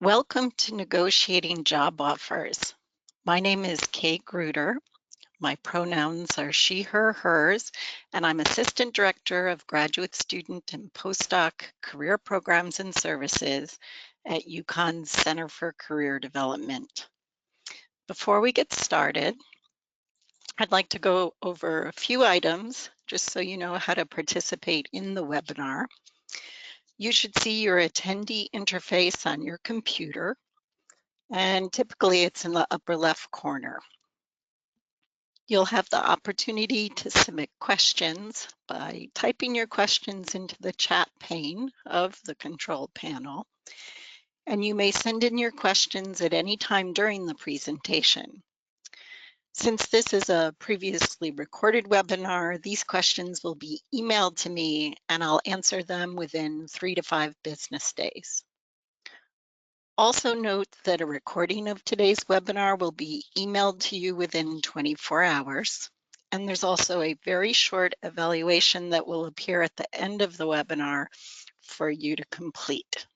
Welcome to Negotiating Job Offers. My name is Kay Gruder. My pronouns are she, her, hers, and I'm Assistant Director of Graduate Student and Postdoc Career Programs and Services at UConn's Center for Career Development. Before we get started, I'd like to go over a few items just so you know how to participate in the webinar. You should see your attendee interface on your computer, and typically it's in the upper left corner. You'll have the opportunity to submit questions by typing your questions into the chat pane of the control panel, and you may send in your questions at any time during the presentation. Since this is a previously recorded webinar, these questions will be emailed to me and I'll answer them within 3 to 5 business days. Also note that a recording of today's webinar will be emailed to you within 24 hours. And there's also a very short evaluation that will appear at the end of the webinar for you to complete.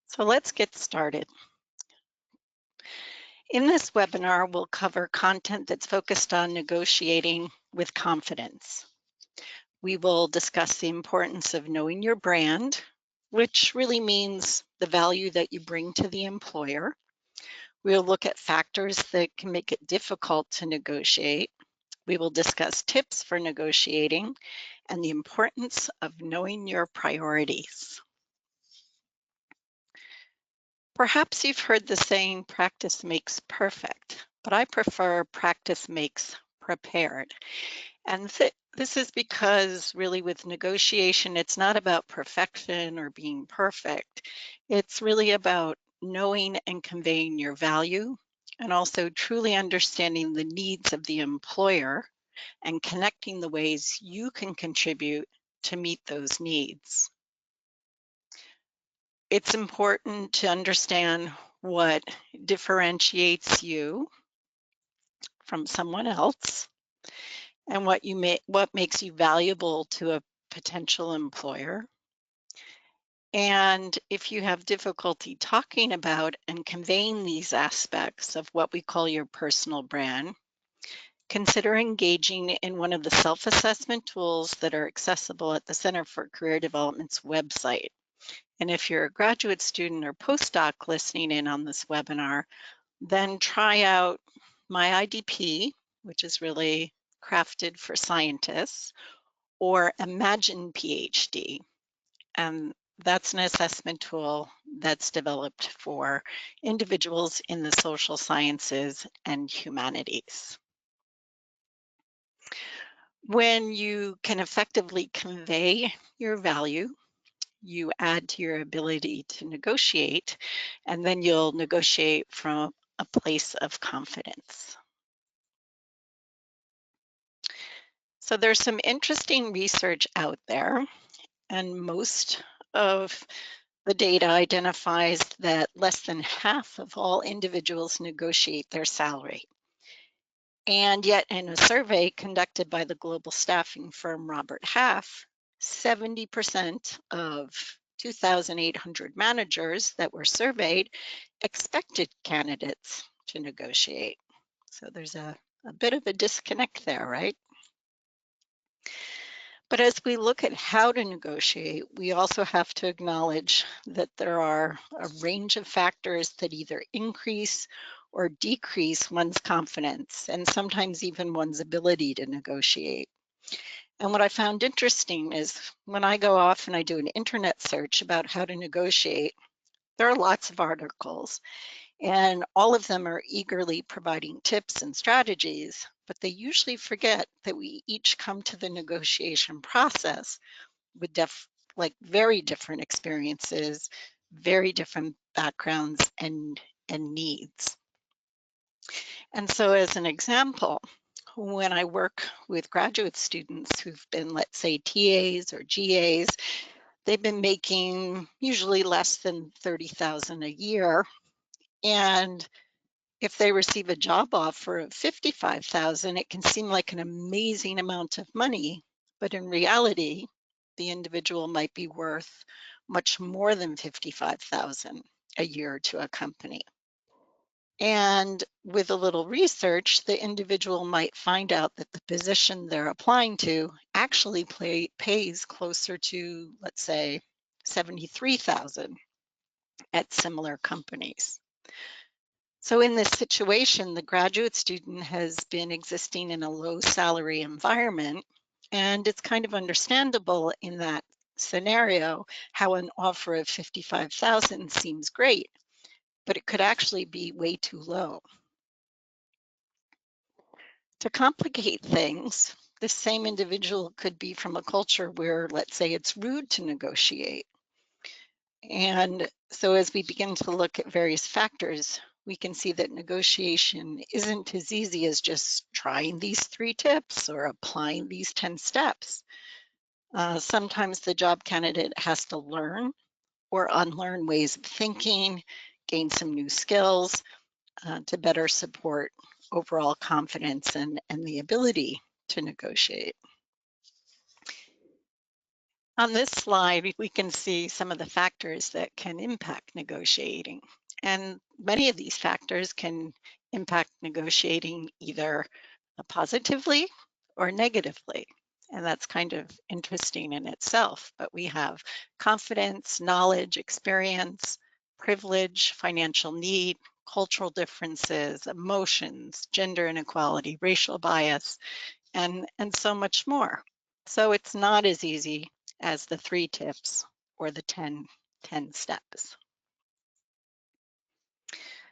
So let's get started. In this webinar, we'll cover content that's focused on negotiating with confidence. We will discuss the importance of knowing your brand, which really means the value that you bring to the employer. We'll look at factors that can make it difficult to negotiate. We will discuss tips for negotiating and the importance of knowing your priorities. Perhaps you've heard the saying, practice makes perfect, but I prefer practice makes prepared. And this is because really with negotiation, it's not about perfection or being perfect. It's really about knowing and conveying your value and also truly understanding the needs of the employer and connecting the ways you can contribute to meet those needs. It's important to understand what differentiates you from someone else and what makes you valuable to a potential employer. And if you have difficulty talking about and conveying these aspects of what we call your personal brand, consider engaging in one of the self-assessment tools that are accessible at the Center for Career Development's website. And if you're a graduate student or postdoc listening in on this webinar, then try out my IDP, which is really crafted for scientists, or Imagine PhD. And that's an assessment tool that's developed for individuals in the social sciences and humanities. When you can effectively convey your value, you add to your ability to negotiate, and then you'll negotiate from a place of confidence. So there's some interesting research out there, and most of the data identifies that less than half of all individuals negotiate their salary. And yet in a survey conducted by the global staffing firm Robert Half, 70% of 2,800 managers that were surveyed expected candidates to negotiate. So there's a bit of a disconnect there, right? But as we look at how to negotiate, we also have to acknowledge that there are a range of factors that either increase or decrease one's confidence and sometimes even one's ability to negotiate. And what I found interesting is when I go off and I do an internet search about how to negotiate, there are lots of articles and all of them are eagerly providing tips and strategies, but they usually forget that we each come to the negotiation process with very different experiences, very different backgrounds and needs. And so as an example, when I work with graduate students who've been, let's say, TAs or GAs, they've been making usually less than $30,000 a year. And if they receive a job offer of $55,000, it can seem like an amazing amount of money, but in reality, the individual might be worth much more than 55,000 a year to a company. And with a little research, the individual might find out that the position they're applying to actually pays closer to, let's say, 73,000 at similar companies. So in this situation, the graduate student has been existing in a low salary environment, and it's kind of understandable in that scenario how an offer of 55,000 seems great, but it could actually be way too low. To complicate things, the same individual could be from a culture where, let's say, it's rude to negotiate. And so as we begin to look at various factors, we can see that negotiation isn't as easy as just trying these 3 tips or applying these 10 steps. Sometimes the job candidate has to learn or unlearn ways of thinking, gain some new skills to better support overall confidence and the ability to negotiate. On this slide, we can see some of the factors that can impact negotiating. And many of these factors can impact negotiating either positively or negatively. And that's kind of interesting in itself. But we have confidence, knowledge, experience, privilege, financial need, cultural differences, emotions, gender inequality, racial bias, and so much more. So it's not as easy as the 3 tips or the 10 steps.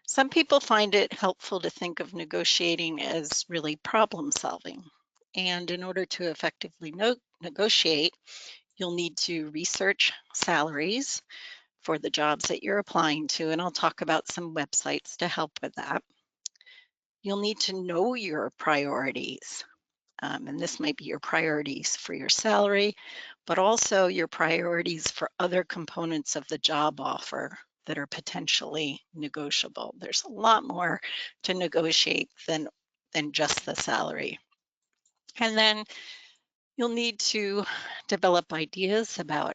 Some people find it helpful to think of negotiating as really problem solving. And in order to effectively negotiate, you'll need to research salaries for the jobs that you're applying to, and I'll talk about some websites to help with that. You'll need to know your priorities. And this might be your priorities for your salary, but also your priorities for other components of the job offer that are potentially negotiable. There's a lot more to negotiate than just the salary. And then you'll need to develop ideas about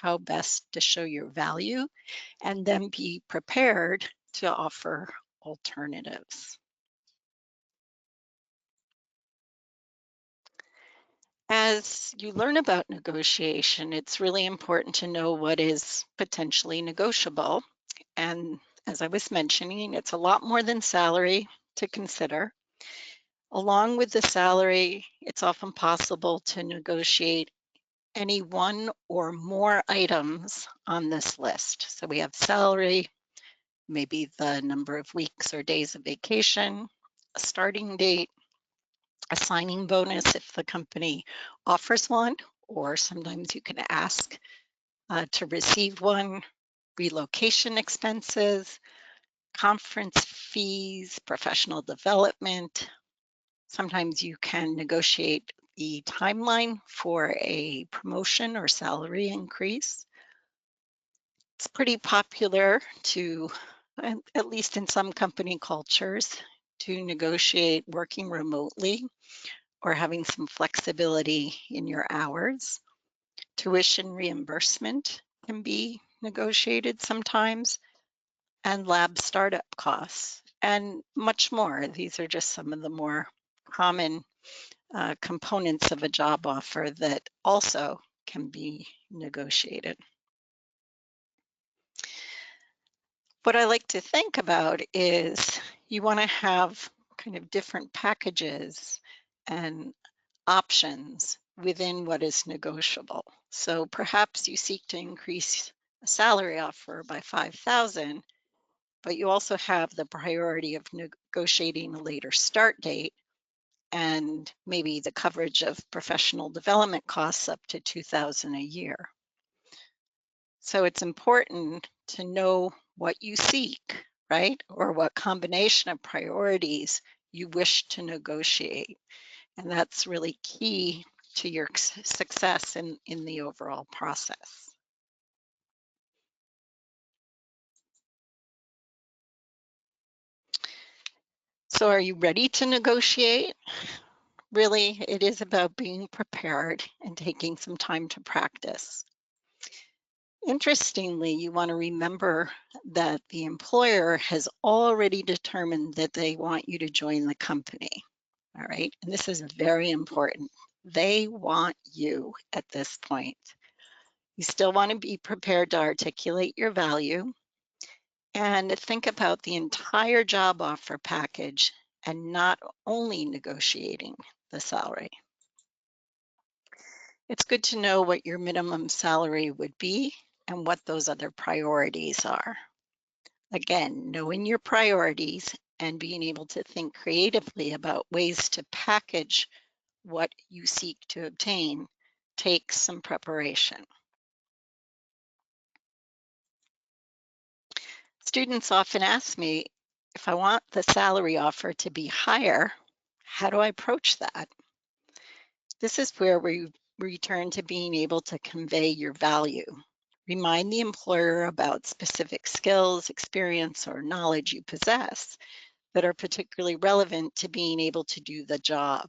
how best to show your value and then be prepared to offer alternatives. As you learn about negotiation, it's really important to know what is potentially negotiable. And as I was mentioning, it's a lot more than salary to consider. Along with the salary, it's often possible to negotiate any one or more items on this list. So we have salary, maybe the number of weeks or days of vacation, a starting date, a signing bonus if the company offers one, or sometimes you can ask to receive one, relocation expenses, conference fees, professional development. Sometimes you can negotiate the timeline for a promotion or salary increase. It's pretty popular to, at least in some company cultures, to negotiate working remotely or having some flexibility in your hours. Tuition reimbursement can be negotiated sometimes, and lab startup costs, and much more. These are just some of the more common components of a job offer that also can be negotiated. What I like to think about is you want to have kind of different packages and options within what is negotiable. So perhaps you seek to increase a salary offer by 5,000, but you also have the priority of negotiating a later start date and maybe the coverage of professional development costs up to 2,000 a year. So it's important to know what you seek, right? Or what combination of priorities you wish to negotiate. And that's really key to your success in the overall process. So are you ready to negotiate? Really, it is about being prepared and taking some time to practice. Interestingly, you want to remember that the employer has already determined that they want you to join the company. All right. And this is very important. They want you at this point. You still want to be prepared to articulate your value and think about the entire job offer package and not only negotiating the salary. It's good to know what your minimum salary would be and what those other priorities are. Again, knowing your priorities and being able to think creatively about ways to package what you seek to obtain takes some preparation. Students often ask me if I want the salary offer to be higher, how do I approach that? This is where we return to being able to convey your value. Remind the employer about specific skills, experience, or knowledge you possess that are particularly relevant to being able to do the job.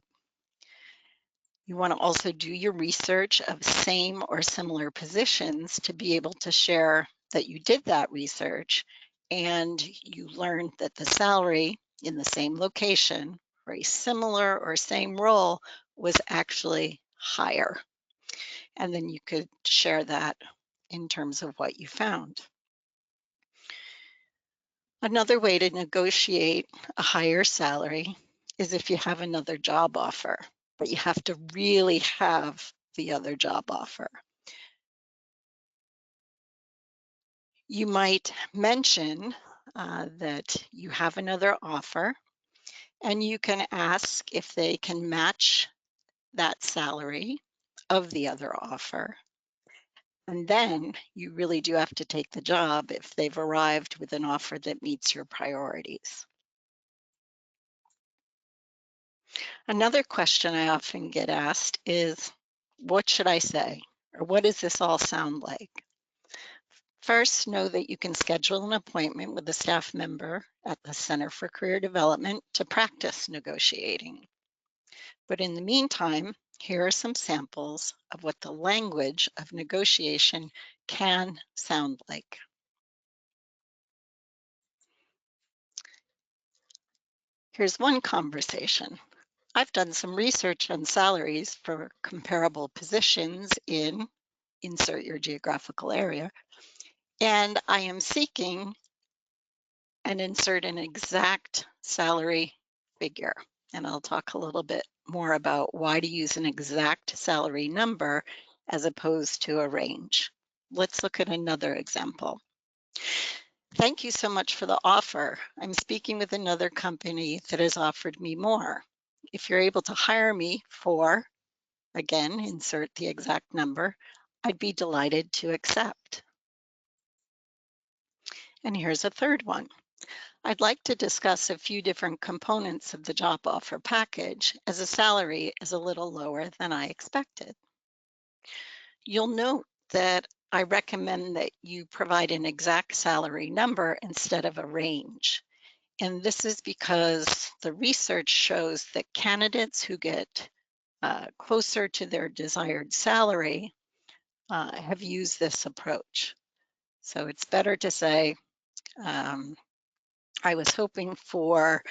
You want to also do your research of same or similar positions to be able to share that you did that research and you learned that the salary in the same location for a similar or same role was actually higher. And then you could share that in terms of what you found. Another way to negotiate a higher salary is if you have another job offer, but you have to really have the other job offer. You might mention that you have another offer, and you can ask if they can match that salary of the other offer. And then you really do have to take the job if they've arrived with an offer that meets your priorities. Another question I often get asked is, what should I say? Or what does this all sound like? First, know that you can schedule an appointment with a staff member at the Center for Career Development to practice negotiating. But in the meantime, here are some samples of what the language of negotiation can sound like. Here's one conversation. I've done some research on salaries for comparable positions in insert your geographical area, and I am seeking and insert an exact salary figure. And I'll talk a little bit more about why to use an exact salary number as opposed to a range. Let's look at another example. Thank you so much for the offer. I'm speaking with another company that has offered me more. If you're able to hire me for, again, insert the exact number, I'd be delighted to accept. And here's a third one. I'd like to discuss a few different components of the job offer package as the salary is a little lower than I expected. You'll note that I recommend that you provide an exact salary number instead of a range. And this is because the research shows that candidates who get closer to their desired salary have used this approach. So it's better to say, I was hoping for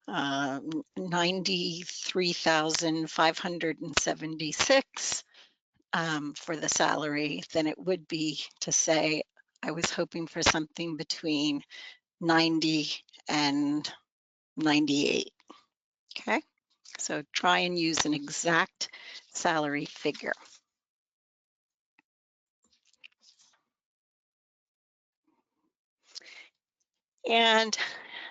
93,576 for the salary than it would be to say I was hoping for something between 90 and 98. Okay, so try and use an exact salary figure. And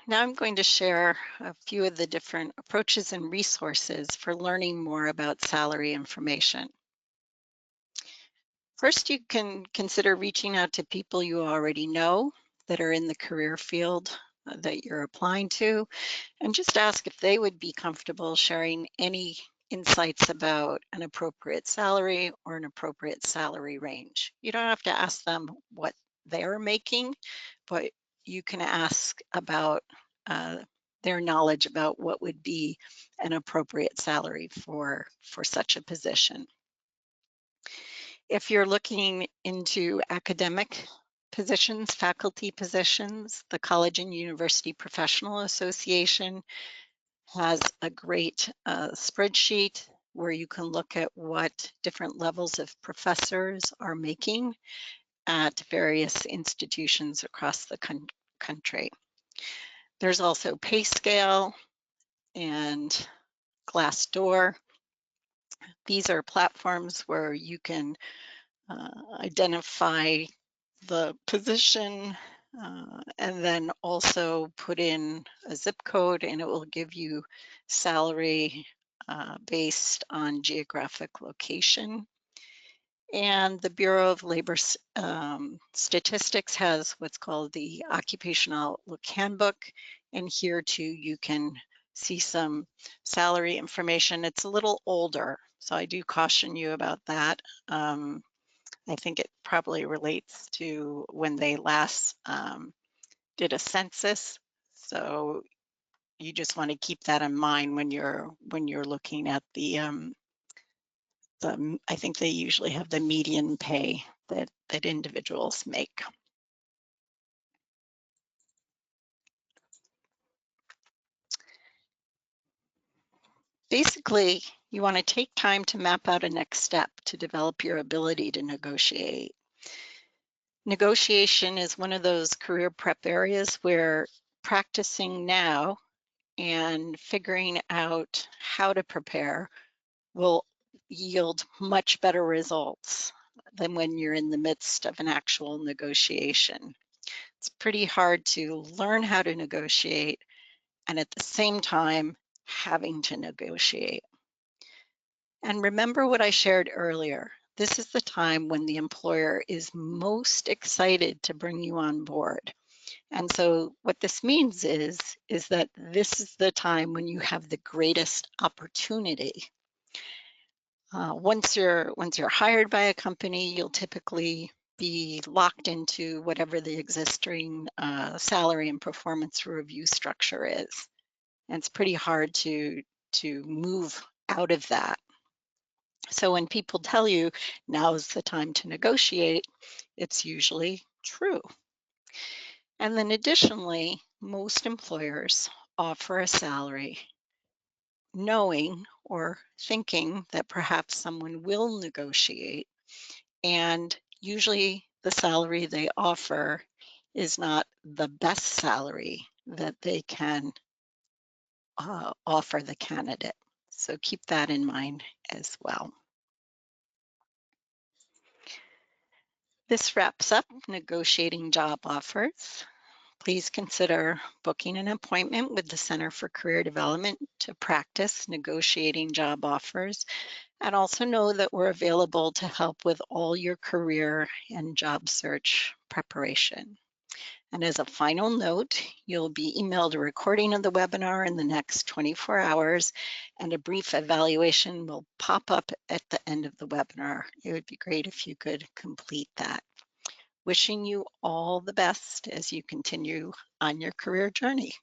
now I'm going to share a few of the different approaches and resources for learning more about salary information. First, you can consider reaching out to people you already know that are in the career field that you're applying to, and just ask if they would be comfortable sharing any insights about an appropriate salary or an appropriate salary range. You don't have to ask them what they're making, but you can ask about their knowledge about what would be an appropriate salary for such a position. If you're looking into academic positions, faculty positions, the College and University Professional Association has a great spreadsheet where you can look at what different levels of professors are making at various institutions across the country. There's also pay scale and Glassdoor. These are platforms where you can identify the position and then also put in a zip code, and it will give you salary based on geographic location. And the Bureau of Labor Statistics has what's called the Occupational Outlook Handbook. And here too, you can see some salary information. It's a little older, so I do caution you about that. I think it probably relates to when they last did a census. So you just want to keep that in mind when you're looking at I think they usually have the median pay that individuals make. Basically, you want to take time to map out a next step to develop your ability to negotiate. Negotiation is one of those career prep areas where practicing now and figuring out how to prepare will yield much better results than when you're in the midst of an actual negotiation. It's pretty hard to learn how to negotiate and at the same time having to negotiate. And remember what I shared earlier. This is the time when the employer is most excited to bring you on board. And so what this means is that this is the time when you have the greatest opportunity. Once you're hired by a company, you'll typically be locked into whatever the existing salary and performance review structure is. And it's pretty hard to move out of that. So when people tell you now's the time to negotiate, it's usually true. And then additionally, most employers offer a salary knowing or thinking that perhaps someone will negotiate. And usually the salary they offer is not the best salary that they can offer the candidate. So keep that in mind as well. This wraps up negotiating job offers. Please consider booking an appointment with the Center for Career Development to practice negotiating job offers, and also know that we're available to help with all your career and job search preparation. And as a final note, you'll be emailed a recording of the webinar in the next 24 hours, and a brief evaluation will pop up at the end of the webinar. It would be great if you could complete that. Wishing you all the best as you continue on your career journey.